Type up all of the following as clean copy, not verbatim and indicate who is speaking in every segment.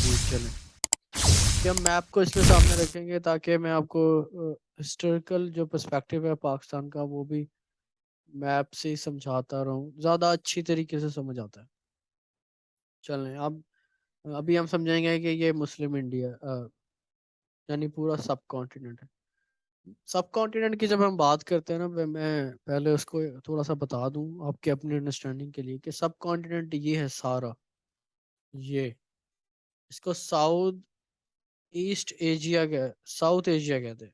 Speaker 1: जी चलें कि हम मैप को इसलिए सामने रखेंगे ताकि मैं आपको हिस्टोरिकल जो पर्सपेक्टिव है पाकिस्तान का वो भी मैप से ही समझाता रहूँ, ज़्यादा अच्छी तरीके से समझ आता है। चलें अब अभी हम समझेंगे कि ये मुस्लिम इंडिया यानी पूरा सब कॉन्टिनेंट है। सब कॉन्टिनेंट की जब हम बात करते हैं ना, मैं पहले उसको थोड़ा सा बता दूं आपके अपनी अंडरस्टैंडिंग के लिए कि सब कॉन्टिनेंट ये है सारा, ये इसको south east Asia south Asia कहते हैं।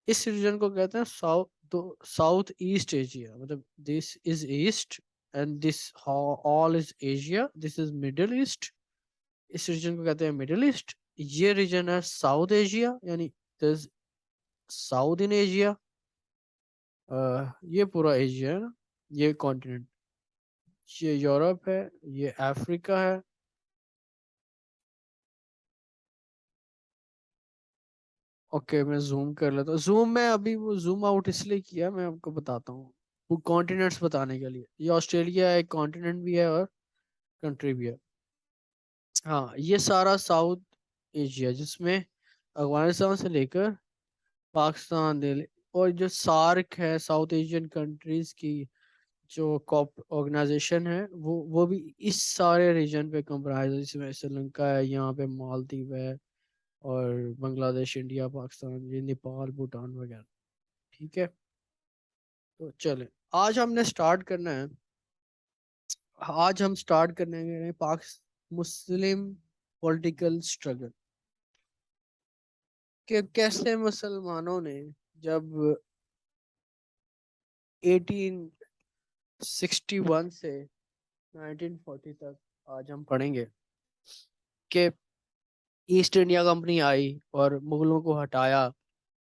Speaker 1: इस रीजन को कहते हैं साउथ, तो साउथ ईस्ट एशिया मतलब this is east and this all is Asia, this is middle east. इस रीजन को कहते हैं मिडिल ईस्ट। ये रीजन है साउथ एशिया यानी दिस साउथ इन एशिया। ये पूरा एशिया है ना, ये कॉन्टिनेंट। ये यूरोप है, ये अफ्रीका है। ओके मैं जूम कर लेता हूँ। जूम में अभी वो जूम आउट इसलिए किया, मैं आपको बताता हूँ वो कॉन्टिनेंट्स बताने के लिए। ये ऑस्ट्रेलिया एक कॉन्टिनेंट भी है और कंट्री भी है। हाँ ये सारा साउथ एशिया जिसमें अफगानिस्तान से लेकर पाकिस्तान, दिल्ली और जो सार्क है साउथ एशियन कंट्रीज की जो कॉप ऑर्गेनाइजेशन है, वो भी इस सारे रीजन पे कंप्राइज है, जिसमें श्रीलंका है, यहाँ पे मालदीव है और बांग्लादेश, इंडिया, पाकिस्तान, ये नेपाल, भूटान वगैरह। ठीक है, तो चले आज हमने स्टार्ट करना है। आज हम स्टार्ट करने हैं पाक मुस्लिम पॉलिटिकल स्ट्रगल कि कैसे मुसलमानों ने जब 1861 से 1940 तक, आज हम पढ़ेंगे कि ईस्ट इंडिया कंपनी आई और मुगलों को हटाया।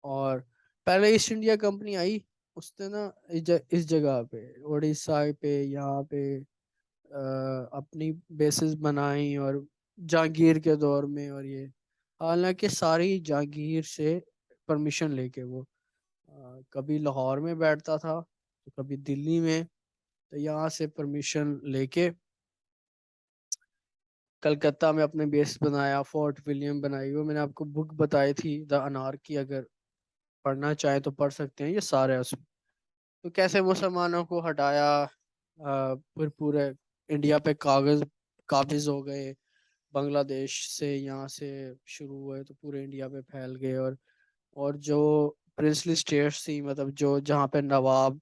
Speaker 1: और पहले ईस्ट इंडिया कंपनी आई, उसने ना इस जगह पे उड़ीसा पे यहाँ पे अपनी बेसिस बनाई और जहांगीर के दौर में। और ये हालांकि सारी जहांगीर से परमिशन लेके वो कभी लाहौर में बैठता था तो कभी दिल्ली में, तो यहाँ से परमिशन लेके कलकत्ता में अपने बेस बनाया, फोर्ट विलियम बनाई। वो मैंने आपको बुक बताई थी द अनारकी, अगर पढ़ना चाहे तो पढ़ सकते हैं, ये सारे है उसमें। तो कैसे मुसलमानों को हटाया, फिर पूरे इंडिया पे कागज काबिज हो गए, बांग्लादेश से यहाँ से शुरू हुए तो पूरे इंडिया पे फैल गए। और जो प्रिंसली स्टेट्स थी, मतलब जो जहाँ पे नवाब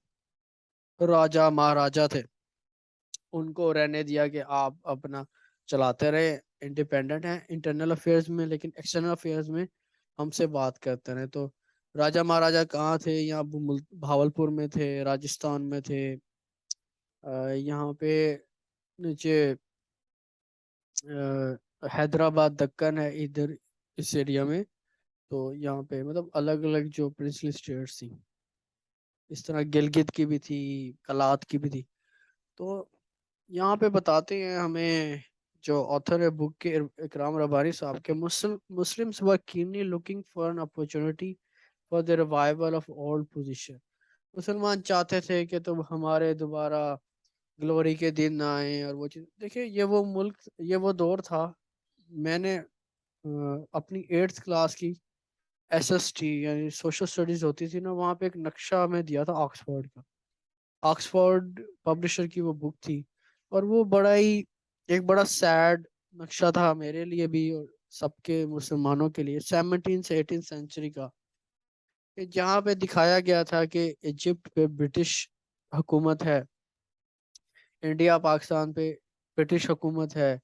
Speaker 1: राजा महाराजा थे, उनको रहने दिया कि आप अपना चलाते रहे, इंडिपेंडेंट हैं इंटरनल अफेयर्स में, लेकिन एक्सटर्नल अफेयर्स में हमसे बात करते रहे। तो राजा महाराजा कहाँ थे? यहाँ भावलपुर में थे, राजस्थान में थे, यहाँ पे नीचे हैदराबाद दक्कन है इधर इस एरिया में। तो यहाँ पे मतलब अलग अलग जो प्रिंसली स्टेट्स थी, इस तरह गिलगित की भी थी, कलात की भी थी। तो यहाँ पे बताते हैं हमें जो ऑथर है बुक के, इकराम रबानी साहब के, Muslims were keenly looking for an opportunity for the revival of old position. मुसलमान चाहते थे कि तुम हमारे दोबारा ग्लोरी के दिन आए और वो चीज। देखिए ये वो मुल्क, ये वो दौर था। मैंने अपनी 8th क्लास की SST यानी सोशल स्टडीज होती थी ना, वहाँ पे एक नक्शा हमें दिया था ऑक्सफोर्ड का। ऑक्सफोर्ड पब्लिशर की वो बुक थी, और वो बड़ा ही एक बड़ा सैड नक्शा था मेरे लिए भी और सबके मुसलमानों के लिए, 17 से 18 सेंचुरी का, कि जहाँ पे दिखाया गया था कि इजिप्ट पे ब्रिटिश हुकूमत है, इंडिया पाकिस्तान पे ब्रिटिश हुकूमत है,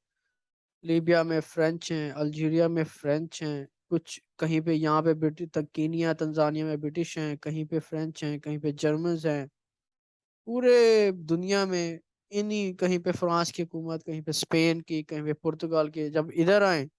Speaker 1: लीबिया में फ्रेंच हैं, अल्जीरिया में फ्रेंच हैं, कुछ कहीं पे यहाँ पे ब्रिटिश तक, कीनिया तंजानिया में ब्रिटिश हैं, कहीं पे फ्रेंच हैं, कहीं पे जर्मन हैं। पूरे दुनिया में इन्हीं, कहीं पे फ्रांस की हुकूमत, कहीं पे स्पेन की, कहीं पे पुर्तगाल की। जब इधर आए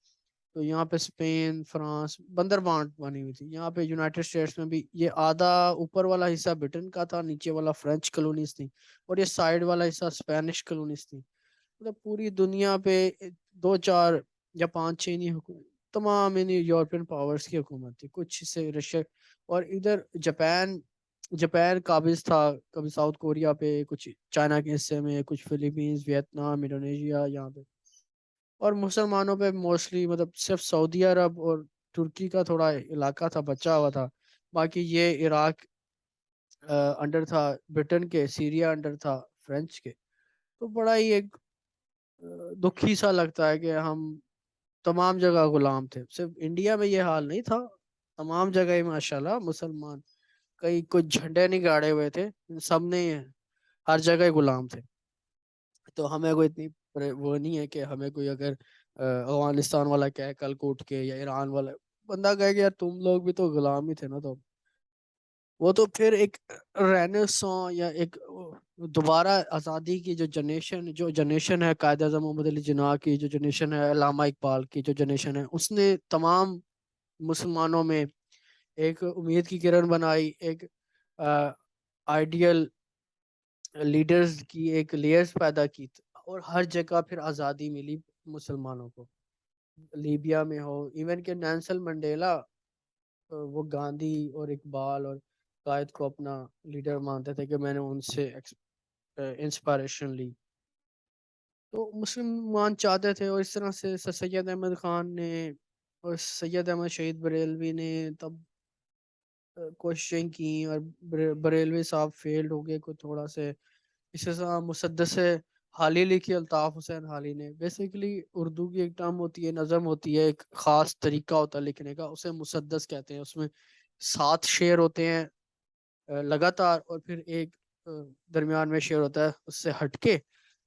Speaker 1: तो यहाँ पे स्पेन फ्रांस बंदरबांट बनी हुई थी। यहाँ पे यूनाइटेड स्टेट्स में भी ये आधा ऊपर वाला हिस्सा ब्रिटेन का था, नीचे वाला फ्रेंच कॉलोनीज थी, और ये साइड वाला हिस्सा स्पेनिश कॉलोनीज थी। मतलब पूरी दुनिया पे दो चार या पांच छह नहीं तमाम इन्हीं यूरोपियन पावर्स की हुकूमत थी, कुछ से रशिया। और इधर जापान, जापान काबिज था कभी साउथ कोरिया पे, कुछ चाइना के हिस्से में, कुछ फिलीपींस, वियतनाम, इंडोनेशिया यहाँ पे। और मुसलमानों पे मोस्टली मतलब सिर्फ सऊदी अरब और तुर्की का थोड़ा इलाका था बचा हुआ था। बाकी ये इराक अंडर था ब्रिटेन के, सीरिया अंडर था फ्रेंच के। तो बड़ा ही एक दुखी सा लगता है कि हम तमाम जगह गुलाम थे, सिर्फ इंडिया में ये हाल नहीं था, तमाम जगह ही माशाल्लाह मुसलमान, कहीं कुछ झंडे नहीं गाड़े हुए थे, सब ने हर जगह ही गुलाम थे। तो हमें कोई इतनी वो नहीं है कि हमें कोई अगर अफगानिस्तान वाला कहे कल को उठ के, या ईरान वाला बंदा कहे कि यार तुम लोग भी तो गुलाम ही थे ना, तो वो तो फिर एक रेनेसां या एक दोबारा आज़ादी की जो जनरेशन है, कायद आज़म मोहम्मद अली जिन्ना की जो जनरेशन है, अल्लामा इकबाल की जो जनरेशन है, उसने तमाम मुसलमानों में एक उम्मीद की किरण बनाई, एक आइडियल लीडर्स की एक लेयर्स पैदा की, और हर जगह फिर आज़ादी मिली मुसलमानों को। लीबिया में हो, इवन के नेल्सन मंडेला, वो गांधी और इकबाल और कायद को अपना लीडर मानते थे कि मैंने उनसे इंस्पिरेशन ली। तो मुसलमान चाहते थे, और इस तरह से सैयद अहमद खान ने और सैयद अहमद शहीद बरेलवी ने तब कोशिशें की, और बरेलवी साहब फेल्ड हो गए को थोड़ा से। इसी तरह मुसद्दस हाली लिखी अल्ताफ हुसैन हाली ने। बेसिकली उर्दू की एक टर्म होती है, नज़म होती है, एक ख़ास तरीका होता है लिखने का, उसे मुसद्दस कहते हैं। उसमें 7 शेर होते हैं लगातार, और फिर एक अ, दरमियान में शेर होता है उससे हटके,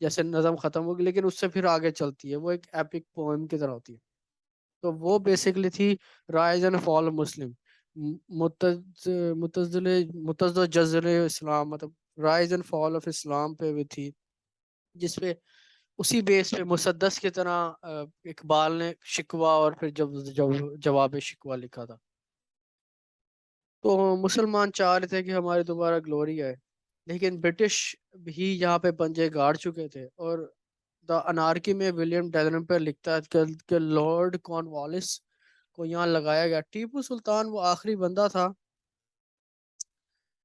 Speaker 1: जैसे नज़म ख़त्म होगी लेकिन उससे फिर आगे चलती है, वो एक एपिक पोएम की तरह होती है। तो वो बेसिकली थी राइज एंड फॉल मुस्लिम, मुतज़्ज़िल जज़्र इस्लाम, मतलब rise and fall of Islam पे भी थी, जिसपे उसी बेस पे मुसद्दस की तरह इकबाल ने शिकवा और फिर जब जवाब शिकवा लिखा था। तो मुसलमान चाह रहे थे कि हमारी दोबारा ग्लोरी आए, लेकिन ब्रिटिश भी यहाँ पे पंजे गाड़ चुके थे। और द अनार्की में विलियम डेलरम्पर लिखता है कि लॉर्ड कॉर्नवालिस को यहाँ लगाया गया। टीपू सुल्तान वो आखिरी बंदा था,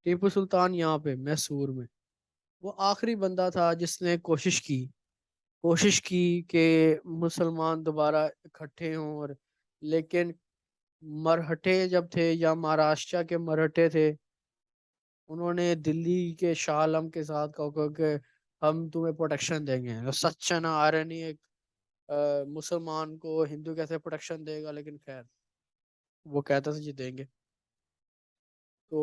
Speaker 1: टीपू सुल्तान यहाँ पे मैसूर में वो आखिरी बंदा था जिसने कोशिश की कि मुसलमान दोबारा इकट्ठे हों। और लेकिन मरहटे जब थे, या महाराष्ट्र के मरहटे थे, उन्होंने दिल्ली के शाह आलम के साथ कहा कि हम तुम्हें प्रोटेक्शन देंगे। तो सच ना आयरनी, एक मुसलमान को हिंदू कैसे प्रोटेक्शन देगा, लेकिन खैर वो कहता था जी देंगे। तो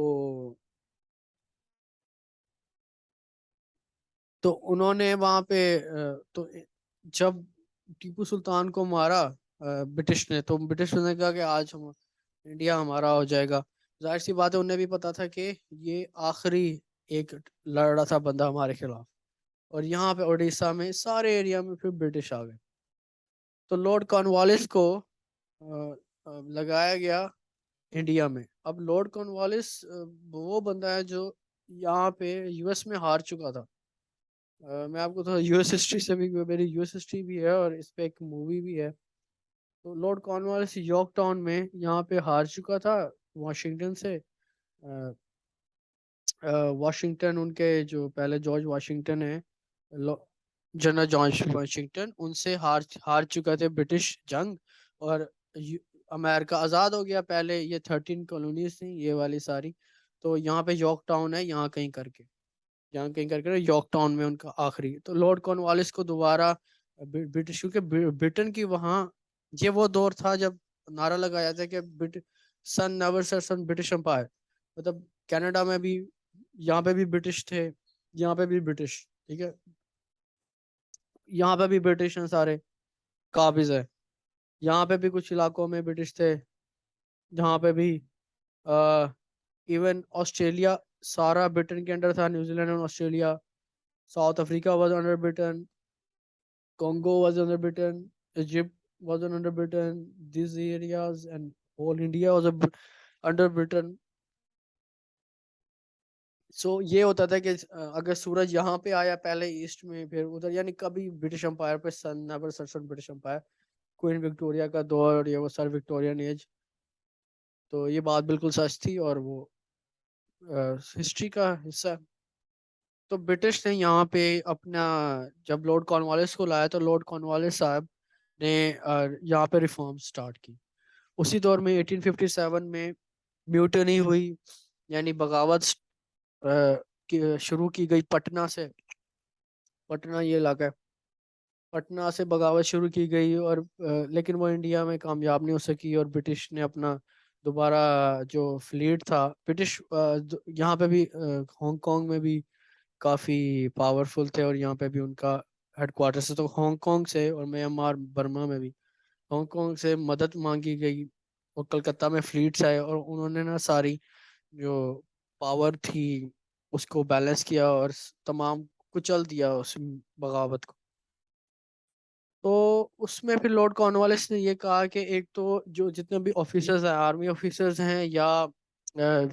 Speaker 1: उन्होंने वहां पे तो जब टीपू सुल्तान को मारा ब्रिटिश ने, तो ब्रिटिश ने कहा कि आज हम इंडिया हमारा हो जाएगा। जाहिर सी बात है, उन्हें भी पता था कि ये आखिरी एक लड़ रहा था बंदा हमारे खिलाफ। और यहाँ पे उड़ीसा में सारे एरिया में फिर ब्रिटिश आ गए। तो लॉर्ड कॉर्नवालिस को लगाया गया इंडिया में। अब लॉर्ड कॉर्नवालिस वो बंदा है जो यहाँ पे यूएस में हार चुका था। मैं आपको थोड़ा यूएस हिस्ट्री से भी, मेरी यूएस हिस्ट्री भी है और इस पे एक मूवी भी है। तो लॉर्ड कॉर्नवालिस यॉर्क टाउन में यहाँ पे हार चुका था वॉशिंगटन से। वॉशिंगटन उनके जो पहले जॉर्ज वॉशिंगटन है, जनरल जॉर्ज वॉशिंगटन, उनसे हार हार चुका थे ब्रिटिश जंग। और अमेरिका आज़ाद हो गया। पहले ये 13 कॉलोनीज थी ये वाली सारी। तो यहाँ पे यॉर्क टाउन है, यहाँ कहीं करके यॉर्क टाउन में उनका आखिरी। तो लॉर्ड कॉर्नवालिस को दोबारा ब्रिटिश, क्योंकि ब्रिटेन की वहाँ ये वो दौर था जब नारा लगाया था कि सन नेवर सेट सन ब्रिटिश एम्पायर, मतलब कनाडा में भी, यहाँ पे भी ब्रिटिश थे, यहाँ पे भी ब्रिटिश, ठीक है, यहाँ पे भी ब्रिटिश हैं सारे, काबिज है। यहाँ पे भी कुछ इलाकों में ब्रिटिश थे, जहाँ पे भी इवन ऑस्ट्रेलिया सारा ब्रिटेन के अंडर था, न्यूजीलैंड और Australia. South Africa was under Britain, Congo was under Britain, Egypt was under Britain, these areas and whole India was under Britain. सो ये होता था कि अगर सूरज यहाँ पे आया पहले ईस्ट में फिर उधर, यानी कभी ब्रिटिश एम्पायर पे sun never sets British empire. Queen Victoria का दौर, ये वो सर विक्टोरियन एज। तो ये बात बिल्कुल सच थी और वो हिस्ट्री का हिस्सा है। तो ब्रिटिश ने यहाँ पे अपना, जब लॉर्ड कॉर्नवालिस को लाया तो लॉर्ड कॉर्नवालिस साहब ने यहाँ पे रिफॉर्म स्टार्ट की। उसी दौर में 1857 में म्यूटनी हुई, यानी बगावत शुरू की गई पटना से। पटना ये इलाका है, पटना से बगावत शुरू की गई, और लेकिन वो इंडिया में कामयाब नहीं हो सकी, और ब्रिटिश ने अपना दोबारा जो फ्लीट था, ब्रिटिश यहाँ पे भी हांगकांग में भी काफ़ी पावरफुल थे, और यहाँ पे भी उनका हेडक्वार्टर से, तो हांगकांग से और म्यांमार बर्मा में भी हांगकांग से मदद मांगी गई, और कलकत्ता में फ्लीट्स आए, और उन्होंने ना सारी जो पावर थी उसको बैलेंस किया, और तमाम कुचल दिया उस बगावत को। तो उसमें फिर लॉर्ड कॉर्नवालिस ने ये कहा कि एक तो जो जितने भी ऑफिसर्स हैं, आर्मी ऑफिसर्स हैं या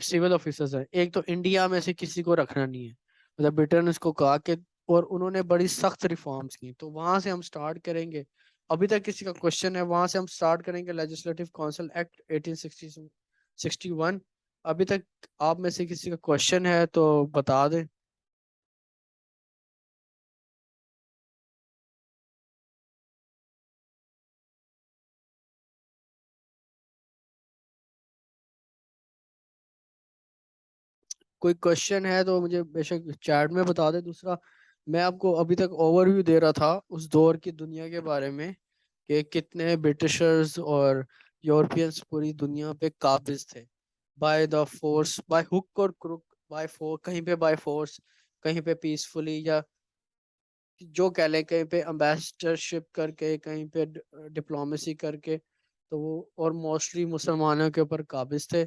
Speaker 1: सिविल ऑफिसर्स हैं, एक तो इंडिया में से किसी को रखना नहीं है, मतलब ब्रिटेन ने इसको कहा कि, और उन्होंने बड़ी सख्त रिफॉर्म्स की। तो वहां से हम स्टार्ट करेंगे, अभी तक किसी का क्वेश्चन है वहां से हम स्टार्ट करेंगे। लेजिस्लेटिव काउंसिल एक्ट 1861, अभी तक आप में से किसी का क्वेश्चन है तो बता दें। कोई क्वेश्चन है तो मुझे बेशक चैट में बता दे। दूसरा, मैं आपको अभी तक ओवरव्यू दे रहा था उस दौर की दुनिया के बारे में, कि कितने ब्रिटिशर्स और यूरोपियंस पूरी दुनिया पे काबिज थे, by the force, by hook और क्रुक, बाय फोर्स, कहीं पे बाय फोर्स, कहीं पे पीसफुली, या जो कह लें कहीं पे एम्बेसडरशिप करके, कहीं पे डिप्लोमेसी करके, तो वो और मोस्टली मुसलमानों के ऊपर काबिज थे।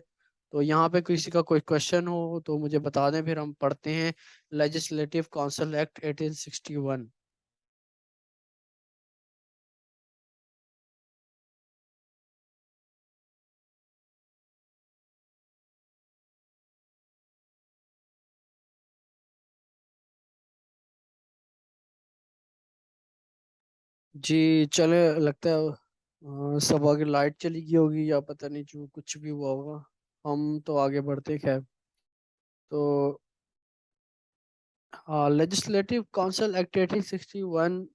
Speaker 1: तो यहाँ पे किसी का कोई क्वेश्चन हो तो मुझे बता दें, फिर हम पढ़ते हैं लेजिस्लेटिव काउंसिल एक्ट 1861। जी चले, लगता है सभा की लाइट चली गई होगी, या पता नहीं जो कुछ भी हुआ होगा। हम तो आगे बढ़ते हैं, खैर। तो लेजिस्लेटिव काउंसिल एक्ट 1861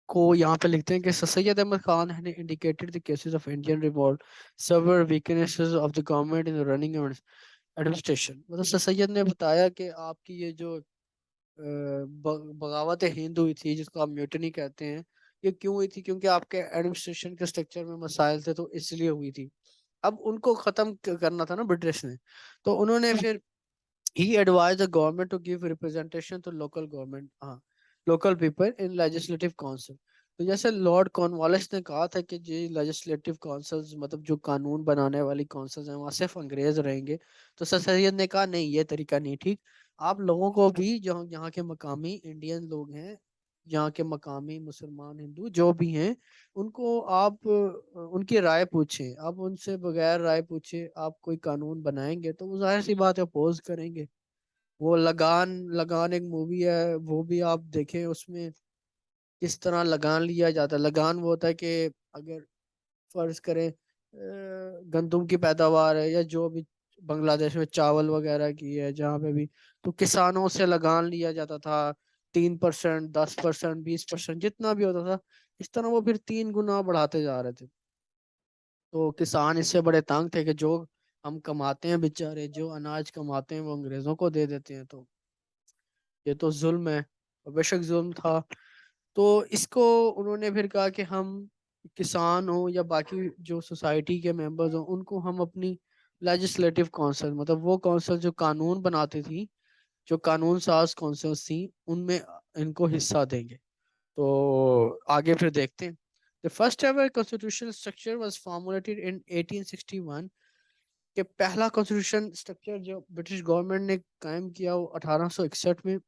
Speaker 1: को यहाँ पे लिखते हैं कि सर सैयद अहमद खान ने indicated the cases of Indian revolt, server weaknesses of the government in the running administration. मतलब सर सैयद ने बताया कि आपकी ये जो बगावत हिंद हुई थी, जिसको आप म्यूटनी कहते हैं, ये क्यों हुई थी? क्योंकि आपके एडमिनिस्ट्रेशन के स्ट्रक्चर में मसाइल थे, तो इसलिए हुई थी। अब उनको खत्म करना था ना ब्रिटिश ने, तो उन्होंने फिर he advised the government to give representation to local government, हाँ, local people in legislative council। तो जैसे लॉर्ड कॉर्नवालिस ने कहा था कि जी लेजिस्लेटिव काउंसिल्स, मतलब जो कानून बनाने वाली काउंसिल्स हैं, वहाँ सिर्फ अंग्रेज रहेंगे। तो सर सैयद ने कहा नहीं, ये तरीका नहीं ठीक, आप लोगों को भी, जो यहाँ के मकामी इंडियन लोग हैं, यहाँ के मकामी मुसलमान हिंदू जो भी हैं, उनको आप उनकी राय पूछें। आप उनसे बगैर राय पूछे आप कोई कानून बनाएंगे तो वो जाहिर सी बात है अपोज करेंगे। वो लगान, लगान एक मूवी है, वो भी आप देखें, उसमें किस तरह लगान लिया जाता है। लगान वो होता है कि अगर फर्ज करें गंदम की पैदावार है, या जो भी बांग्लादेश में चावल वगैरह की है जहाँ पे भी, तो किसानों से लगान लिया जाता था। 3%, 10%, 20%, जितना भी होता था। इस तरह वो फिर 3 गुना बढ़ाते जा रहे थे। तो किसान इससे बड़े तंग थे कि जो हम कमाते हैं, बेचारे जो अनाज कमाते हैं वो अंग्रेजों को दे देते हैं, तो ये तो जुल्म है, और बेशक जुल्म था। तो इसको उन्होंने फिर कहा कि हम किसान हो या बाकी जो सोसाइटी के मेंबर्स हो, उनको हम अपनी लेजिस्लेटिव काउंसिल, मतलब वो काउंसिल जो कानून बनाती थी, जो कानून साज काउंसिल्स थी, उनमें इनको हिस्सा देंगे। तो आगे फिर देखते हैं। The first ever constitutional structure was formulated in 1861। कि पहला कॉन्स्टिट्यूशन स्ट्रक्चर जो ब्रिटिश गवर्नमेंट ने कायम किया वो 1861 में।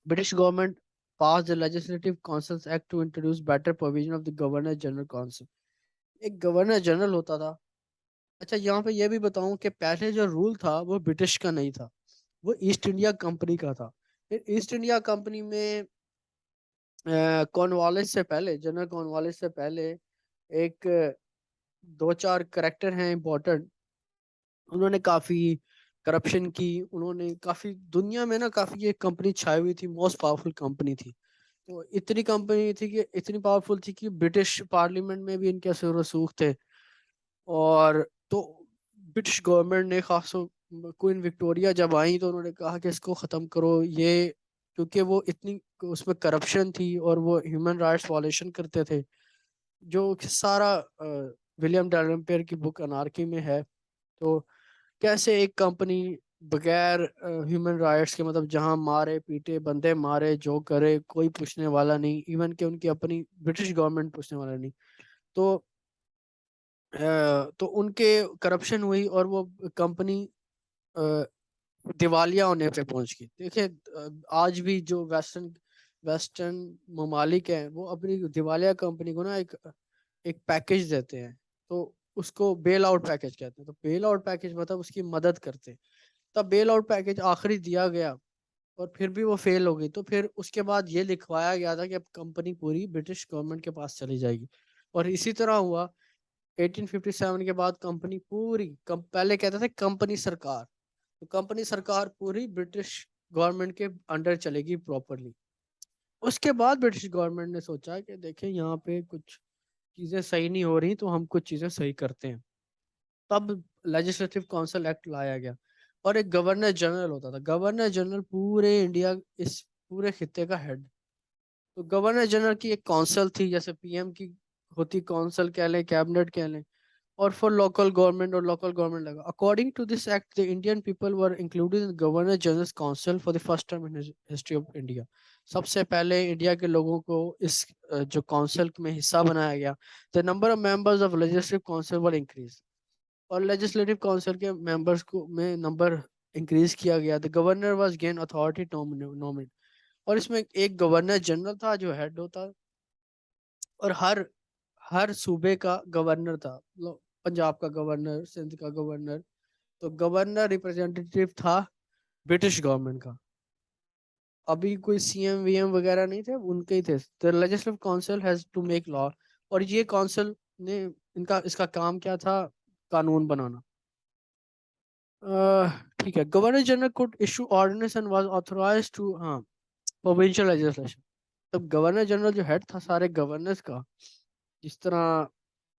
Speaker 1: British government passed the Legislative Councils Act to introduce better provision of the Governor General Council। एक गवर्नर जनरल होता था। अच्छा, यहाँ पे ये भी बताऊं कि पहले जो रूल था वो ब्रिटिश का नहीं था, वो ईस्ट इंडिया कंपनी का था। फिर ईस्ट इंडिया कंपनी में कॉर्नवालिस से पहले, जनरल कॉर्नवालिस से पहले एक दो चार करेक्टर हैं इम्पोर्टेंट। उन्होंने काफी करप्शन की, उन्होंने काफी दुनिया में ना, काफी ये कंपनी छाई हुई थी, मोस्ट पावरफुल कंपनी थी। तो इतनी कंपनी थी कि इतनी पावरफुल थी कि ब्रिटिश पार्लियामेंट में भी इनके असर रसूख थे। और तो ब्रिटिश गवर्नमेंट ने खास क्वीन विक्टोरिया जब आई तो उन्होंने कहा कि इसको ख़त्म करो ये, क्योंकि वो इतनी उसमें करप्शन थी और वो ह्यूमन राइट्स वायलेशन करते थे, जो कि सारा विलियम डैलरम्पेयर की बुक अनार्की में है। तो कैसे एक कंपनी बगैर ह्यूमन राइट्स के, मतलब जहां मारे पीटे बंदे मारे जो करे कोई पूछने वाला नहीं, इवन कि उनकी अपनी ब्रिटिश गवर्नमेंट पूछने वाला नहीं, तो तो उनके करप्शन हुई और वो कंपनी दिवालिया होने पे पहुंच गई। देखिए आज भी जो वेस्टर्न वेस्टर्न ममालिक हैं वो अपनी दिवालिया कंपनी को ना एक एक पैकेज देते हैं, तो उसको बेल आउट पैकेज कहते हैं। तो बेल आउट पैकेज मतलब उसकी मदद करते हैं। तब बेल आउट पैकेज आखिरी दिया गया और फिर भी वो फेल हो गई, तो फिर उसके बाद ये लिखवाया गया था कि अब कंपनी पूरी ब्रिटिश गवर्नमेंट के पास चली जाएगी। और इसी तरह हुआ। 1857 के बाद कंपनी पूरी पहले कहते थे कंपनी सरकार, तो कंपनी सरकार पूरी ब्रिटिश गवर्नमेंट के अंडर चलेगी प्रॉपरली। उसके बाद ब्रिटिश गवर्नमेंट ने सोचा कि देखें यहाँ पे कुछ चीजें सही नहीं हो रही, तो हम कुछ चीजें सही करते हैं। तब लेजिस्लेटिव काउंसिल एक्ट लाया गया और एक गवर्नर जनरल होता था। गवर्नर जनरल पूरे इंडिया, इस पूरे खित्ते का हेड। तो गवर्नर जनरल की एक काउंसिल थी, जैसे पीएम की होती काउंसिल कह लें, कैबिनेट कह लें, और फॉर लोकल गवर्नमेंट और लोकल गवर्नमेंट लगा। According to this act the Indian people were included in governor general council for the first time in history of India. सबसे पहले इंडिया के लोगों को इस जो काउंसिल में हिस्सा बनाया गया। The number of members of legislative council were increase, और लेजिस्लेटिव काउंसिल के मेंबर्स को में नंबर इंक्रीज किया गया। The governor was gain authority nominate, और इसमें एक गवर्नर जनरल था जो हेड होता, और हर हर सूबे का गवर्नर था। पंजाब का गवर्नर, सिंध का गवर्नर। तो गवर्नर रिप्रेजेंटेटिव था ब्रिटिश गवर्नमेंट का। अभी कोई सीएम वीएम वगैरह नहीं थे, उनके ही थे। The legislative council has to make law, और ये काउंसिल ने इनका इसका काम क्या था, कानून बनाना। ठीक है। Governor general could issue ordinance and was authorised to, हाँ, प्रोविंशियल लेजिस्लेशन। तब गवर्नर जनरल जो हेड था सारे गवर्नर्स का, जिस तरह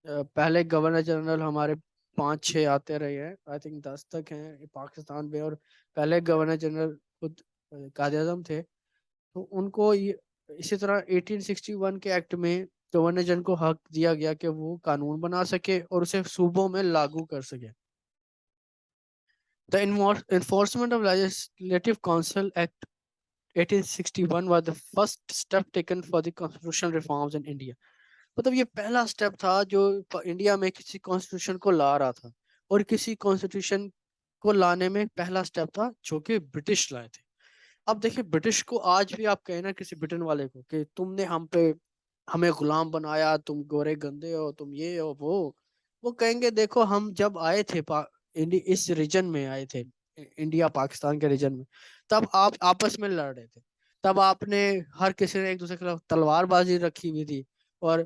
Speaker 1: पहले गवर्नर जनरल हमारे 5-6 आते रहे हैं, आई थिंक 10 तक हैं पाकिस्तान में, और पहले गवर्नर जनरल खुद कायदे आज़म थे। तो उनको ये इसी तरह 1861 के एक्ट में गवर्नर जनरल को हक दिया गया कि वो कानून बना सके और उसे सूबों में लागू कर सके। The Enforcement of Legislative Council Act 1861 was the first step taken for the constitutional reforms in India. मतलब ये पहला स्टेप था जो इंडिया में किसी कॉन्स्टिट्यूशन को ला रहा था, और किसी कॉन्स्टिट्यूशन को लाने में पहला स्टेप था जो कि ब्रिटिश लाए थे। अब देखिए ब्रिटिश को आज भी आप कहें ना किसी ब्रिटेन वाले को कि तुमने हम पे हमें गुलाम बनाया, तुम गोरे गंदे हो, तुम ये हो वो कहेंगे देखो हम जब आए थे इस रीजन में आए थे, इंडिया पाकिस्तान के रीजन में, तब आप आपस में लड़ रहे थे। तब आपने हर किसी ने एक दूसरे के खिलाफ तलवारबाजी रखी हुई थी और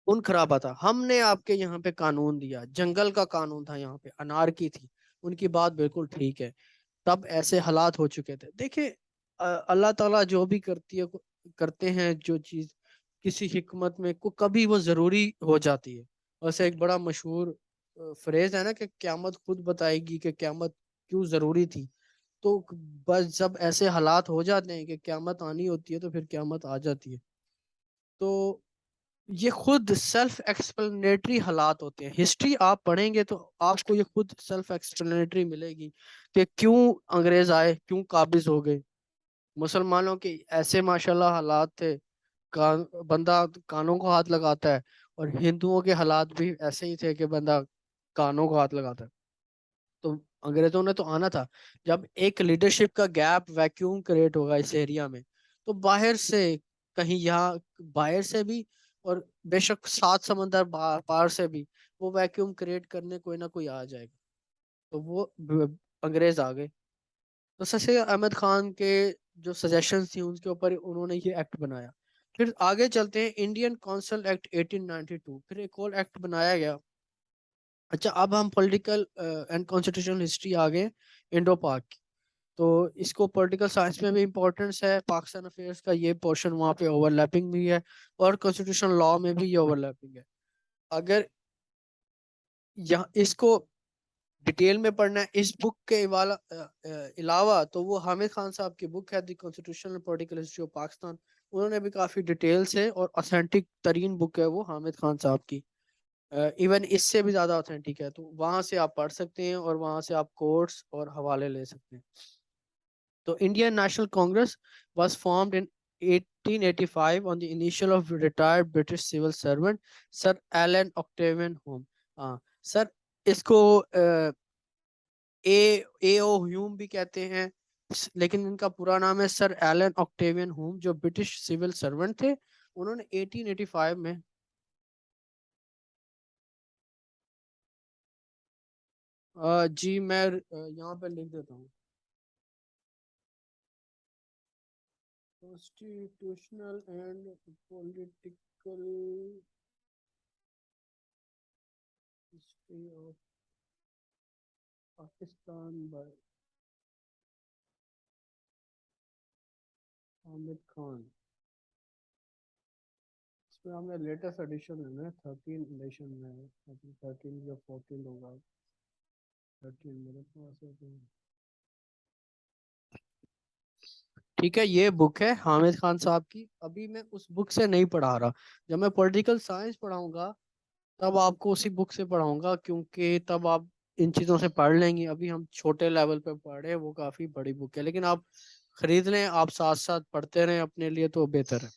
Speaker 1: खून खराबा था। हमने आपके यहाँ पे कानून दिया, जंगल का कानून था, यहाँ पे अनारकी थी। उनकी बात बिल्कुल ठीक है। तब ऐसे हालात हो चुके थे। देखिए अल्लाह ताला जो भी करते हैं जो चीज किसी हिकमत में को कभी वो जरूरी हो जाती है। वैसे एक बड़ा मशहूर फ्रेज है ना कि क्यामत खुद बताएगी कि क्यामत क्यों जरूरी थी। तो बस जब ऐसे हालात हो जाते हैं कि क्यामत आनी होती है तो फिर क्यामत आ जाती है। तो ये खुद सेल्फ एक्सप्लेनेटरी हालात होते हैं। हिस्ट्री आप पढ़ेंगे तो आपको ये खुद सेल्फ एक्सप्लेनेटरी मिलेगी कि क्यों अंग्रेज आए, क्यों काबिज हो गए। मुसलमानों के ऐसे माशाल्लाह हालात थे, बंदा कानों को हाथ लगाता है, और हिंदुओं के हालात भी ऐसे ही थे कि बंदा कानों को हाथ लगाता है। तो अंग्रेजों ने तो आना था। जब एक लीडरशिप का गैप, वैक्यूम क्रिएट होगा इस एरिया में, तो बाहर से कहीं यहाँ बाहर से भी, और बेशक 7 समंदर पार से भी वो वैक्यूम क्रिएट करने कोई ना कोई आ जाएगा। तो वो अंग्रेज आ गए। तो सर अहमद खान के जो सजेशंस थी उनके ऊपर उन्होंने ये एक्ट बनाया। फिर आगे चलते हैं, इंडियन काउंसिल एक्ट 1892, फिर एक और एक्ट बनाया गया। अच्छा अब हम पॉलिटिकल एंड कॉन्स्टिट्यूशनल हिस्ट्री आ गए इंडो पाक की। तो इसको पॉलिटिकल साइंस में भी इम्पोर्टेंस है। पाकिस्तान अफेयर्स का ये पोर्शन वहाँ पे ओवरलैपिंग भी है और कॉन्स्टिट्यूशन लॉ में भी ये ओवरलैपिंग है। अगर यहाँ इसको डिटेल में पढ़ना है इस बुक के अलावा तो वो हामिद खान साहब की बुक है the constitutional political history of Pakistan. उन्होंने भी काफी डिटेल्स है और ऑथेंटिक तरीन बुक है वो हामिद खान साहब की। इवन इससे भी ज्यादा ऑथेंटिक है, तो वहां से आप पढ़ सकते हैं और वहां से आप कोट्स और हवाले ले सकते हैं। तो Indian national Congress was formed in 1885 on the initial of retired British civil servant Sir Alan Octavian Hume। हाँ सर, इसको ए ओ ह्यूम भी कहते हैं, लेकिन इनका पूरा नाम है सर एलन ऑक्टेवियन ह्यूम, जो ब्रिटिश सिविल सर्वेंट थे। उन्होंने 1885 में जी मैं यहाँ पे लिख देता हूँ, constitutional and political history of Pakistan by Hamid Khan. इसमें हमने लेटेस्ट एडिशन है ना, 13 एडिशन में है, 13 या 14 होगा, 13 मेरे पास है तो। ठीक है, ये बुक है हामिद खान साहब की। अभी मैं उस बुक से नहीं पढ़ा रहा, जब मैं पॉलिटिकल साइंस पढ़ाऊंगा तब आपको उसी बुक से पढ़ाऊंगा, क्योंकि तब आप इन चीज़ों से पढ़ लेंगे। अभी हम छोटे लेवल पे पढ़ रहे हैं, वो काफ़ी बड़ी बुक है, लेकिन आप खरीद लें, आप साथ साथ पढ़ते रहें अपने लिए तो बेहतर है।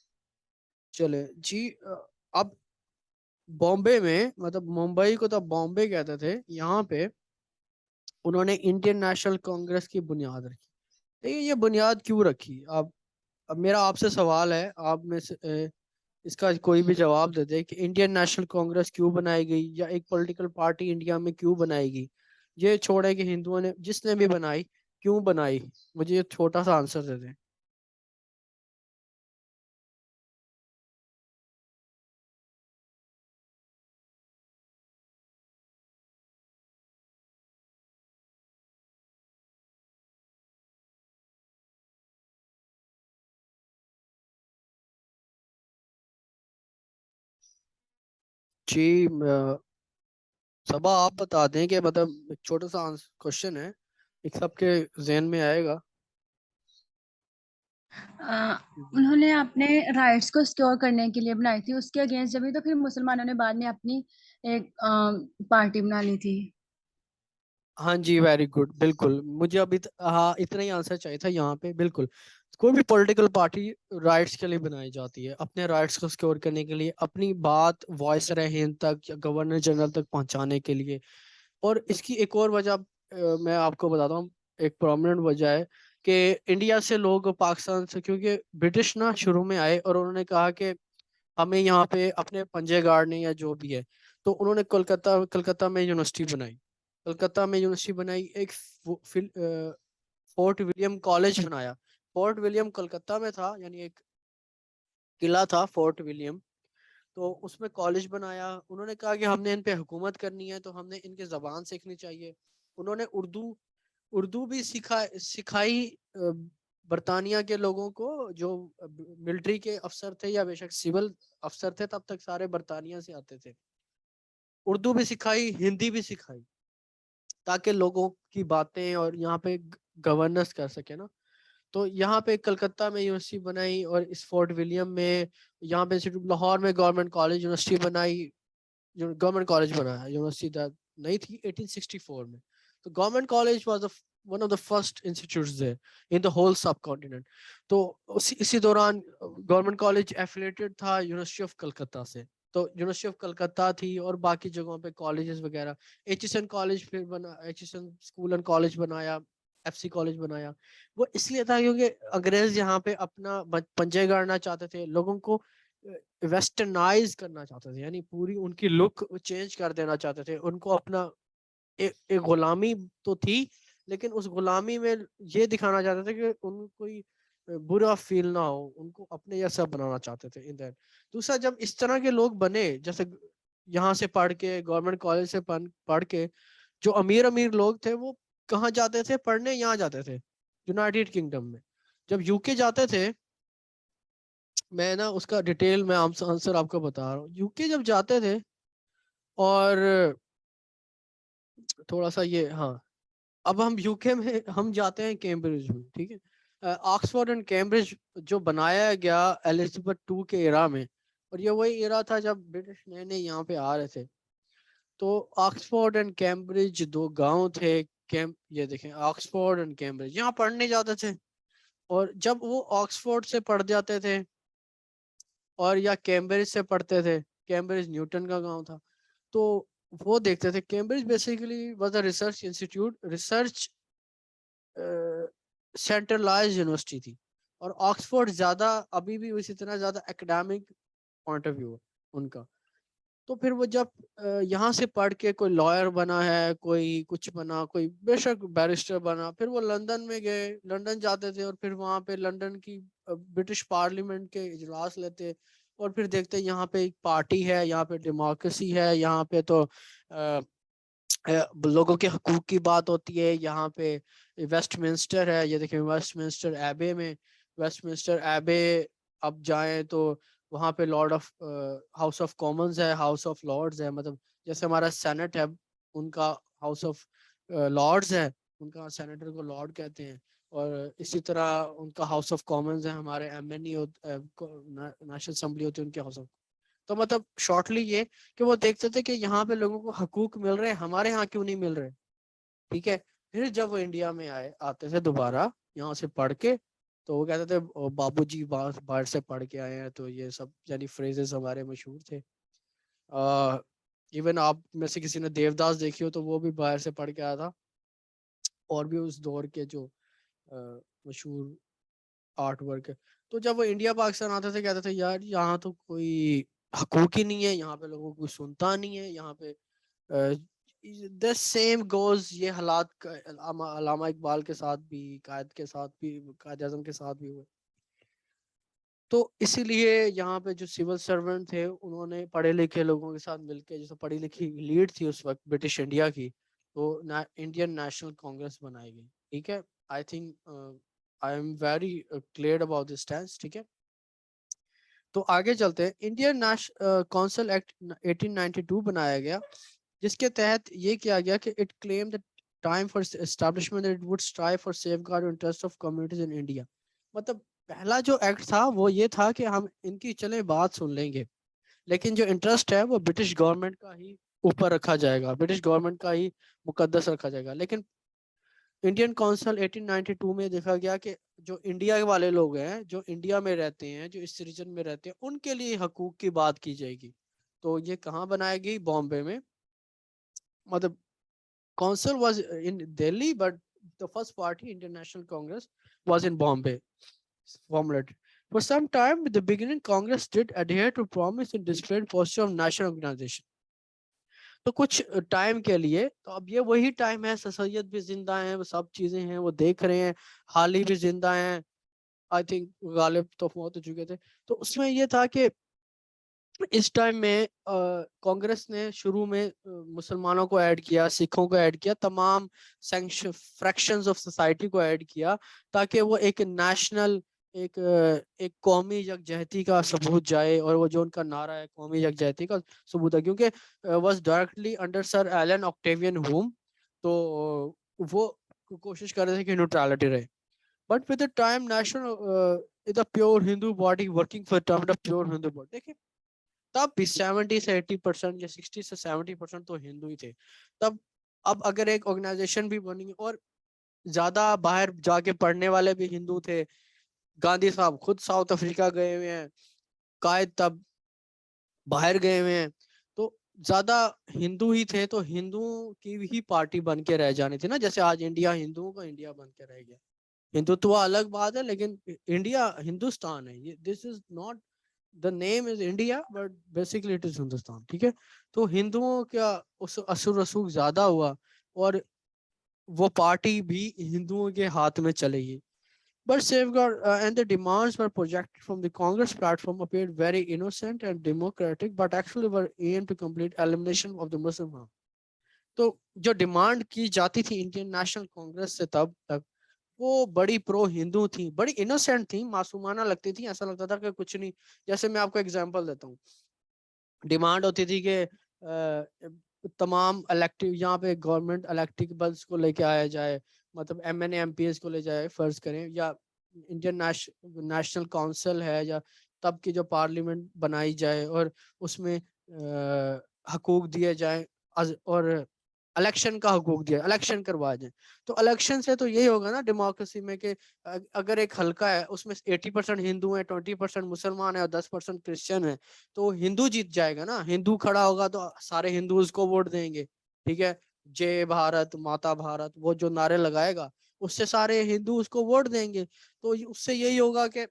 Speaker 1: चले जी, अब बॉम्बे में, मतलब मुंबई को तो बॉम्बे कहते थे, यहाँ पे उन्होंने इंडियन नेशनल कांग्रेस की बुनियाद रखी। देखिए ये बुनियाद क्यों रखी, अब मेरा आपसे सवाल है, आप में से इसका कोई भी जवाब दे दे कि इंडियन नेशनल कांग्रेस क्यों बनाई गई या एक पॉलिटिकल पार्टी इंडिया में क्यों बनाई गई। ये छोड़े कि हिंदुओं ने, जिसने भी बनाई, क्यों बनाई, मुझे ये छोटा सा आंसर दे दें। जी सबा आप बता दें कि मतलब एक छोटा सा क्वेश्चन है, एक सबके जहन में आएगा।
Speaker 2: अ,
Speaker 1: जी।
Speaker 2: उन्होंने अपने राइट्स को सिक्योर करने के लिए बनाई थी, उसके अगेंस्ट जब भी तो फिर मुसलमानों ने बाद में अपनी एक पार्टी बना ली थी।
Speaker 1: हाँ जी, वेरी गुड, बिल्कुल मुझे अभी हाँ इतना ही आंसर चाहिए था यहाँ पे। बिल्कुल, कोई भी पॉलिटिकल पार्टी राइट्स के लिए बनाई जाती है, अपने राइट्स को सिक्योर करने के लिए, अपनी बात वॉइस रहे हिंद तक या गवर्नर जनरल तक पहुंचाने के लिए। और इसकी एक और वजह मैं आपको बताता हूँ, एक प्रोमिनेंट वजह है कि इंडिया से लोग पाकिस्तान से, क्योंकि ब्रिटिश ना शुरू में आए और उन्होंने कहा कि हमें यहाँ पे अपने पंजे गाड़ने या जो भी है, तो उन्होंने कोलकाता कलकत्ता में यूनिवर्सिटी बनाई। कलकत्ता में यूनिवर्सिटी बनाई, एक फोर्ट विलियम कॉलेज बनाया। फोर्ट विलियम कलकत्ता में था, यानी एक किला था फोर्ट विलियम, तो उसमें कॉलेज बनाया। उन्होंने कहा कि हमने इन पे हुकूमत करनी है तो हमने इनकी जबान सीखनी चाहिए। उन्होंने उर्दू उर्दू भी सिखाई बरतानिया के लोगों को, जो मिलिट्री के अफसर थे या बेशक सिविल अफसर थे, तब तक सारे बरतानिया से आते थे। उर्दू भी सिखाई, हिंदी भी सिखाई, ताकि लोगों की बातें और यहाँ पे गवर्नेंस कर सके ना। तो यहाँ पे कलकत्ता में यूनिवर्सिटी बनाई, और इस फोर्ट विलियम में, यहाँ पे लाहौर में गवर्नमेंट कॉलेज यूनिवर्सिटी बनाई, गवर्नमेंट कॉलेज बनाया। यूनिवर्सिटी नहीं थी 1864 में। तो government college was one of the first institutes there in the whole subcontinent. तो इसी दौरान गवर्नमेंट कॉलेज एफिलेटेड था यूनिवर्सिटी ऑफ कलकत्ता से। तो यूनिवर्सिटी ऑफ कलकत्ता थी और बाकी जगहों पे कॉलेजेस वगैरह, एचएसएन कॉलेज फिर बना, एचएसएन स्कूल एंड कॉलेज बनाया, एफसी कॉलेज बनाया। वो इसलिए था क्योंकि अंग्रेज यहाँ पे अपना पंजे गाड़ना चाहते थे, लोगों को वेस्टर्नाइज करना चाहते थे, यानी पूरी उनकी लुक चेंज कर देना चाहते थे। उनको अपना एक गुलामी तो थी, लेकिन उस गुलामी में ये दिखाना चाहते थे कि उनको कोई बुरा फील ना हो, उनको अपने जैसा बनाना चाहते थे इन दैट। दूसरा, जब इस तरह के लोग बने, जैसे यहाँ से पढ़ के, गवर्नमेंट कॉलेज से पढ़ के, जो अमीर अमीर लोग थे वो कहाँ जाते थे पढ़ने, यहाँ जाते थे। यूनाइटेड किंगडम में। जब यूके जाते थे, मैं ना उसका डिटेल में आंसर आपको बता रहा हूँ। यूके जब जाते थे और थोड़ा सा ये, हाँ, अब हम यूके में हम जाते हैं कैम्ब्रिज में, ठीक है। ऑक्सफोर्ड एंड कैम्ब्रिज जो बनाया गया एलिजाबेथ टू के इरा में, और ये वही इरा था जब ब्रिटिश नए नए यहाँ पे आ रहे थे। तो ऑक्सफोर्ड एंड कैम्ब्रिज दो गांव थे। ये देखें, ऑक्सफोर्ड एंड कैम्ब्रिज, यहाँ पढ़ने जाते थे। और जब वो ऑक्सफोर्ड से पढ़ जाते थे और या कैम्ब्रिज से पढ़ते थे, कैम्ब्रिज न्यूटन का गांव था, तो वो देखते थे Cambridge basically was a research institute, research centralise university थी। और ऑक्सफोर्ड ज्यादा, अभी भी उसी तरह ज्यादा एकेडमिक पॉइंट ऑफ व्यू है उनका। तो फिर वो जब यहाँ से पढ़ के कोई लॉयर बना है, कोई कुछ बना, कोई बेशक बैरिस्टर बना, फिर वो लंदन में गए, लंदन जाते थे और फिर वहाँ पे लंदन की ब्रिटिश पार्लियामेंट के इजलास लेते, और फिर देखते यहाँ पे एक पार्टी है, यहाँ पे डेमोक्रेसी है, यहाँ पे तो लोगों के हकूक की बात होती है। यहाँ पे वेस्टमिंस्टर है, ये देखिए वेस्टमिंस्टर एबे में, वेस्टमिंस्टर एबे अब जाएं तो वहाँ पे Lord of house of Commons है, हाउस ऑफ लॉर्ड्स है, मतलब जैसे हमारा सेनेट है, उनका हाउस ऑफ लॉर्ड्स है, उनका सेनेटर को लॉर्ड कहते हैं। और इसी तरह उनका हाउस ऑफ कॉमन्स है, हमारे एमएनई नेशनल असेंबली होती है, उनके हाउस ऑफ। तो मतलब शॉर्टली ये कि वो देखते थे कि यहाँ पे लोगों को हकूक मिल रहे हैं, हमारे यहाँ क्यों नहीं मिल रहे, ठीक है। फिर जब वो इंडिया में आते थे दोबारा यहाँ से पढ़ के, तो वो कहते थे बाबूजी बाहर बाहर से पढ़ के आए हैं, तो ये सब यानी फ्रेजेस हमारे मशहूर थे। इवन आप में से किसी ने देवदास देखी हो तो वो भी बाहर से पढ़ के आया था। और भी उस दौर के जो मशहूर आर्ट वर्क है। तो जब वो इंडिया पाकिस्तान आते थे कहते थे यार यहाँ तो कोई हकूक ही नहीं है, यहाँ पे लोगों को सुनता नहीं है, यहाँ पे द सेम गोज, ये हालात अल्लामा इकबाल के साथ भी, कायद के साथ भी, कायद आजम के साथ भी हुए। तो इसीलिए यहाँ पे जो सिविल सर्वेंट थे उन्होंने पढ़े लिखे लोगों के साथ मिलकर, जैसे पढ़ी लिखी लीड थी उस वक्त ब्रिटिश इंडिया की, तो इंडियन नेशनल कांग्रेस बनाई गई, ठीक है। I think I am very clear about this stance, ठीक है। तो आगे चलते हैं। इंडियन नेशनल काउंसिल एक्ट 1892 बनाया गया, जिसके तहत ये किया गया कि it claim the time for establishment that it would strive for safeguard interest of communities in India. मतलब पहला जो एक्ट था वो ये था कि हम इनकी चले बात सुन लेंगे, लेकिन जो इंटरेस्ट है वो ब्रिटिश गवर्नमेंट का ही ऊपर रखा जाएगा, ब्रिटिश गवर्नमेंट का ही मुकद्दस रखा जाएगा। लेकिन इंडियन काउंसिल 1892 में देखा गया कि जो इंडिया वाले लोग हैं, जो इंडिया में रहते हैं, जो इस रीजन में रहते हैं, उनके लिए हकूक की बात की जाएगी। तो ये कहाँ बनाई गई? बॉम्बे में। मतलब council was in Delhi, but the first party, Indian National Congress, was in Bombay, formulated. For some time, with the beginning, Congress did adhere to promise and displayed posture of national organization. तो कुछ time के लिए, तो अब ये वही time है, सैयद भी जिंदा हैं, वो सब चीजें हैं, वो देख रहे हैं, हाली भी जिंदा हैं, आई थिंक गालिब तो फौत हो चुके थे। तो उसमें ये था कि इस टाइम में कांग्रेस ने शुरू में मुसलमानों को ऐड किया, सिखों को ऐड किया, तमाम फ्रैक्शंस ऑफ सोसाइटी को ऐड किया, ताकि वो एक नेशनल, एक कौमी यकजहती का सबूत जाए। और वो जो उनका नारा है कौमी यकजहती का सबूत है, क्योंकि was directly under sir Allan Octavian Hume, तो वो कोशिश कर रहे थे कि न्यूट्रलिटी रहे। But with the time national is a pure Hindu body working for term of pure Hindu body. देखिए तब भी 70 से 80% या 60 से 70% तो हिंदू ही थे तब। अब अगर एक ऑर्गेनाइजेशन भी बनी और ज्यादा बाहर जाके पढ़ने वाले भी हिंदू थे, गांधी साहब खुद साउथ अफ्रीका गए हुए हैं, कायद तब बाहर गए हुए हैं, तो ज्यादा हिंदू ही थे, तो हिंदू की ही पार्टी बन के रह जानी थी ना। जैसे आज इंडिया हिंदुओं का इंडिया बन के रह गया। हिंदुत्व अलग बात है, लेकिन इंडिया हिंदुस्तान है, ये this is not, the name is India but basically it is Hindustan, ठीक है। तो हिंदुओं का उस असुर रसूख ज्यादा हुआ और वो पार्टी भी हिंदुओं के हाथ में चलेगी। But safeguard and the demands were projected from the Congress platform appeared very innocent and democratic, but actually were aimed to complete elimination of the Muslim harm. तो जो डिमांड की जाती थी इंडियन नेशनल कांग्रेस से तब तक, वो बड़ी प्रो हिंदू थी, बड़ी इनोसेंट थी, मासूमाना लगती थी, ऐसा लगता था कि कुछ नहीं। जैसे मैं आपको एग्जांपल देता हूँ, डिमांड होती थी कि तमाम इलेक्टिव यहाँ पे गवर्नमेंट इलेक्टेबल्स को लेके आया जाए, मतलब एमएनए एमपीएस को ले जाए फर्ज करें, या इंडियन नेशनल काउंसिल है, या तब की जो पार्लियामेंट बनाई जाए और उसमें हकूक दिए जाए, और इलेक्शन का हकूक दिया, इलेक्शन करवा जाए। तो इलेक्शन से तो यही होगा ना डेमोक्रेसी में कि अगर एक हल्का है उसमें 80% हिंदू है, 20% मुसलमान है और 10% क्रिश्चियन है, तो हिंदू जीत जाएगा ना। हिंदू खड़ा होगा तो सारे हिंदू उसको वोट देंगे, ठीक है। जय भारत माता भारत वो जो नारे लगाएगा, उससे सारे हिंदू उसको वोट देंगे। तो उससे यही होगा कि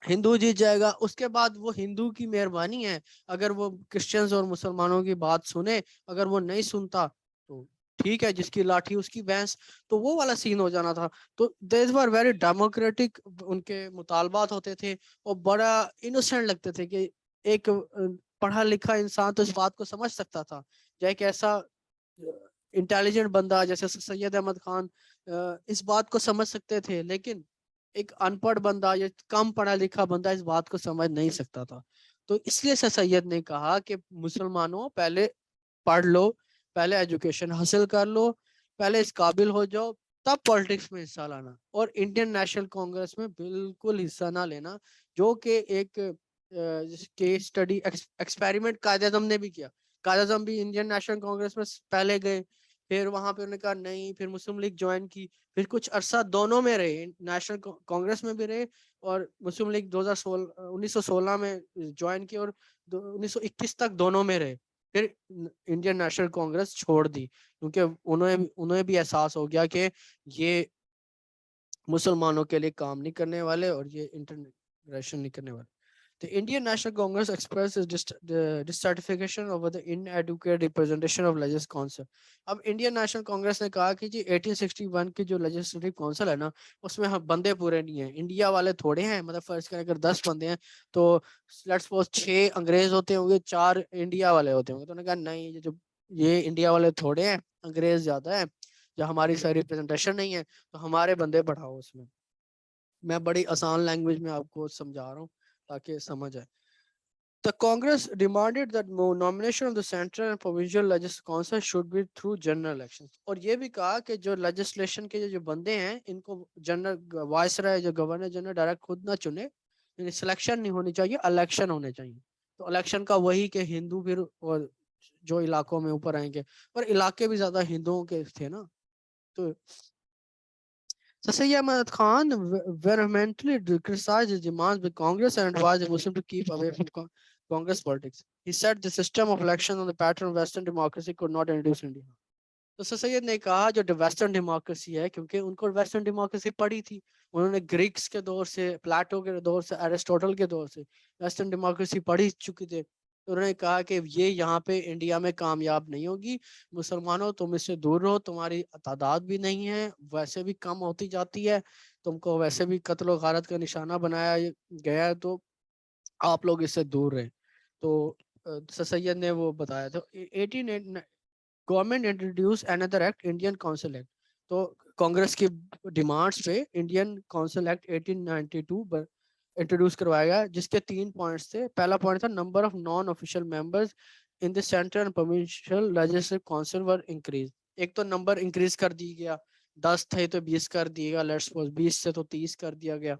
Speaker 1: हिंदू जीत जाएगा। उसके बाद वो हिंदू की मेहरबानी है, अगर वो क्रिश्चियंस और मुसलमानों की बात सुने, अगर वो नहीं सुनता तो ठीक है, जिसकी लाठी उसकी भैंस। तो वो वाला सीन हो जाना था। तो देस वर वेरी डेमोक्रेटिक, उनके मुतालबात होते थे और बड़ा इनोसेंट लगते थे कि एक पढ़ा लिखा इंसान तो इस बात को समझ सकता था, या एक ऐसा इंटेलिजेंट बंदा जैसे सैयद अहमद खान इस बात को समझ सकते थे, लेकिन एक अनपढ़ बंदा या कम पढ़ा लिखा बंदा इस बात को समझ नहीं सकता था। तो इसलिए सर सैयद ने कहा कि मुसलमानों पहले पढ़ लो, पहले एजुकेशन हासिल कर लो, पहले इस काबिल हो जाओ, तब पॉलिटिक्स में हिस्सा लाना। और इंडियन नेशनल कांग्रेस में बिल्कुल हिस्सा ना लेना, जो कि एक केस स्टडी एक्सपेरिमेंट कायदे आज़म ने भी किया। कायदे आज़म भी इंडियन नेशनल कांग्रेस में पहले गए, फिर वहां पे उन्होंने कहा नहीं, फिर मुस्लिम लीग ज्वाइन की, फिर कुछ अरसा दोनों में रहे, नेशनल कांग्रेस में भी रहे और मुस्लिम लीग 2016 1916 में ज्वाइन की, और 1921 तक दोनों में रहे। फिर इंडियन नेशनल कांग्रेस छोड़ दी, क्योंकि उन्हें उन्हें भी एहसास हो गया कि ये मुसलमानों के लिए काम नहीं करने वाले और ये इंटरग्रेशन नहीं करने वाले। The Indian National Congress expressed its dissatisfaction over the inadequate representation of Legislative Council. अब इंडियन नेशनल कांग्रेस ने कहा कि जी 1861 की जो लेजिस्लेटिव काउंसिल है ना, उसमें हम बंदे पूरे नहीं हैं, इंडिया वाले थोड़े हैं। मतलब फर्ज करें अगर 10 बंदे हैं तो लेट्स सपोज 6 अंग्रेज होते होंगे, 4 इंडिया वाले होते होंगे। तो उन्होंने कहा नहीं, ये इंडिया वाले थोड़े हैं, अंग्रेज ज्यादा है, जो हमारी सारी रिप्रेजेंटेशन नहीं है, तो हमारे बंदे बढ़ाओ उसमें। मैं बड़ी आसान लैंग्वेज में आपको समझा रहा हूँ ताकि समझ आए। The Congress demanded that nomination of the central and provincial legislative council should be through general elections। और ये भी कहा कि जो लेजिस्लेशन के जो बंदे हैं इनको जनरल वाइसराय जो गवर्नर जनरल डायरेक्ट खुद ना चुने, यानी सिलेक्शन नहीं होनी चाहिए, इलेक्शन होने चाहिए। तो इलेक्शन का वही कि हिंदू फिर और जो इलाकों में ऊपर आएंगे, पर इलाके भी ज्यादा हिंदुओं के थे ना। तो Sayyid Ahmad Khan vehemently criticized his demands by Congress and advised the Muslims to keep away from Congress politics. He said the system of election on the pattern of Western democracy could not introduce India. तो sir Syed ने कहा जो western democracy है, क्योंकि उनको western democracy पढ़ी थी, उन्होंने ग्रीक्स के दौर से, प्लेटो के दौर से, अरिस्टोटल के दौर से वेस्टर्न डेमोक्रेसी पढ़ी चुकी थे। तो उन्होंने कहा कि ये यहाँ पे इंडिया में कामयाब नहीं होगी, मुसलमानों तुम इससे दूर रहो, तुम्हारी तादाद भी नहीं है, वैसे भी कम होती जाती है, तुमको वैसे भी कत्ल गारत का निशाना बनाया गया है, तो आप लोग इससे दूर रहें। तो सर सैयद ने वो बताया। तो 18 government introduce another act, Indian council act. तो कांग्रेस की डिमांड्स पे इंडियन काउंसिल एक्ट 1892 इंट्रोड्यूस करवाया गया, जिसके 3 पॉइंट्स थे। पहला पॉइंट था number of non official members in the central and provincial legislative council were increase. एक तो नंबर इंक्रीज कर दी गया, 10 थे तो 20 कर दिया गया, लेट्स सपोज 20 से तो 30 कर दिया गया।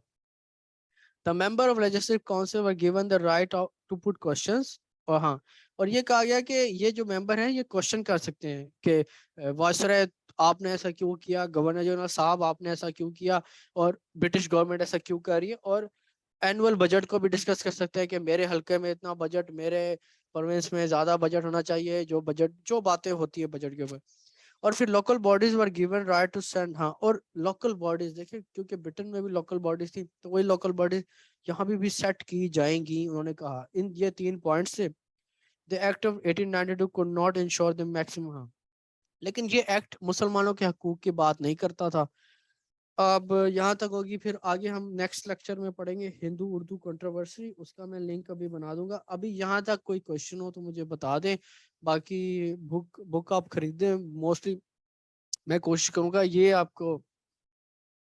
Speaker 1: The member of legislative council were given the right to put questions. और हाँ, और ये कहा गया कि ये जो मेंबर हैं ये क्वेश्चन कर सकते हैं कि वायसराय आपने ऐसा क्यों किया, गवर्नर जनरल साहब आपने ऐसा क्यों किया, और ब्रिटिश गवर्नमेंट ऐसा क्यों कर रही है। और एनुअल बजट को भी डिस्कस कर सकते हैं कि मेरे हल्के में इतना बजट, मेरे प्रोविंस में ज्यादा बजट होना चाहिए, जो बजट जो बातें होती है बजट के ऊपर। और फिर local bodies were given right to send. हाँ, और लोकल बॉडीज देखिए, क्योंकि ब्रिटेन में भी लोकल बॉडीज थी, तो वही लोकल बॉडीज यहाँ भी सेट की जाएंगी। उन्होंने कहा इन ये 3 पॉइंट से the act of 1892 could not ensure the maximum. हाँ, लेकिन ये एक्ट मुसलमानों के हकूक की बात नहीं करता था। अब यहाँ तक होगी, फिर आगे हम नेक्स्ट लेक्चर में पढ़ेंगे हिंदू उर्दू कंट्रोवर्सी, उसका मैं लिंक अभी बना दूंगा। अभी यहाँ तक कोई क्वेश्चन हो तो मुझे बता दें, बाकी बुक बुक आप खरीदें। मोस्टली मैं कोशिश करूंगा ये आपको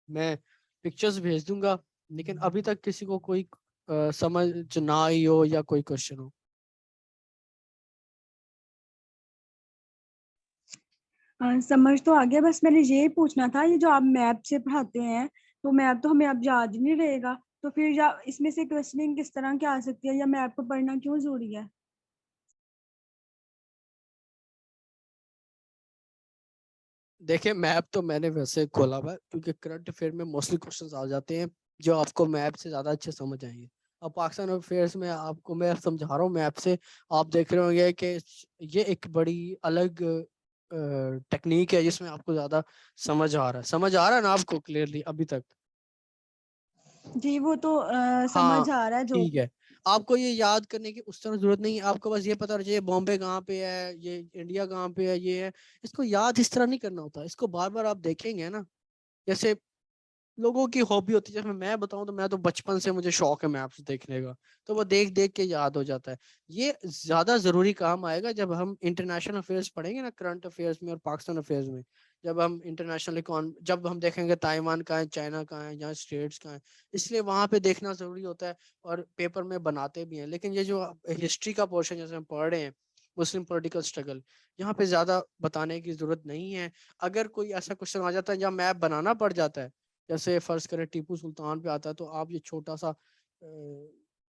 Speaker 1: मैं पिक्चर्स भेज दूंगा, लेकिन अभी तक किसी को कोई समझ ना आई हो या कोई क्वेश्चन हो।
Speaker 2: समझ तो आ गया, बस मैंने ये पूछना था, ये जो आप मैप से पढ़ाते हैं, तो मैप तो हमें अब याद ही नहीं रहेगा, तो फिर या इसमें से क्वेश्चनिंग किस तरह की आ सकती है, या मैप को पढ़ना क्यों जरूरी है?
Speaker 1: देखिए मैप तो मैंने वैसे खोला हुआ है क्योंकि करंट अफेयर में मोस्टली क्वेश्चंस आ जाते हैं जो आपको मैप से ज्यादा अच्छे समझ आएंगे। अब पाकिस्तान अफेयर्स में आपको मैं समझा रहा हूँ मैप से, आप देख रहे होंगे कि ये एक बड़ी अलग टेक्निक है जिसमें आपको ज्यादा समझ आ रहा है ना आपको क्लियरली अभी तक।
Speaker 2: जी वो तो
Speaker 1: हाँ
Speaker 2: समझ आ रहा है जो
Speaker 1: ठीक
Speaker 2: भी।
Speaker 1: है। आपको ये याद करने की उस तरह जरूरत नहीं है, आपको बस ये पता चाहिए बॉम्बे कहाँ पे है, ये इंडिया कहाँ पे है, ये है। इसको याद इस तरह नहीं करना होता, इसको बार बार आप देखेंगे ना। जैसे लोगों की हॉबी होती है, जैसे मैं बताऊं तो मैं तो बचपन से मुझे शौक है मैप्स देखने का, तो वो देख देख के याद हो जाता है। ये ज्यादा जरूरी काम आएगा जब हम इंटरनेशनल अफेयर्स पढ़ेंगे ना, करंट अफेयर्स में और पाकिस्तान अफेयर्स में। जब हम इंटरनेशनल इकॉन जब हम देखेंगे ताइवान कहाँ है, चाइना कहाँ है, यहाँ स्टेट्स कहाँ है, इसलिए वहां पे देखना जरूरी होता है। और पेपर में बनाते भी हैं, लेकिन ये जो हिस्ट्री का पोर्शन जैसे हम पढ़ रहे हैं, मुस्लिम पॉलिटिकल स्ट्रगल, यहाँ पे ज्यादा बताने की जरूरत नहीं है। अगर कोई ऐसा क्वेश्चन आ जाता है जहाँ मैप बनाना पड़ जाता है, जैसे फर्ज करें टीपू सुल्तान पे आता है, तो आप ये छोटा सा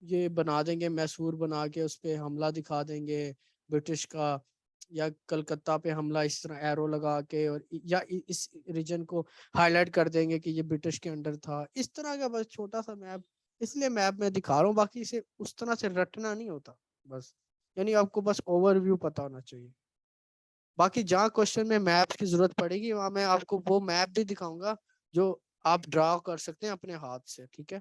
Speaker 1: ये बना देंगे, मैसूर बना के उस पे हमला दिखा देंगे ब्रिटिश का, या कलकत्ता पे हमला इस तरह एरो लगा के, और या इस रीजन को हाईलाइट कर देंगे कि ये ब्रिटिश के अंडर था, इस तरह का बस छोटा सा मैप। इसलिए मैप में दिखा रहा हूँ, बाकी इसे उस तरह से रटना नहीं होता बस। यानी आपको बस ओवरव्यू पता होना चाहिए। बाकी जहाँ क्वेश्चन में मैप की जरूरत पड़ेगी वहां मैं आपको वो मैप भी दिखाऊंगा जो आप ड्रा कर सकते हैं अपने हाथ से, ठीक है।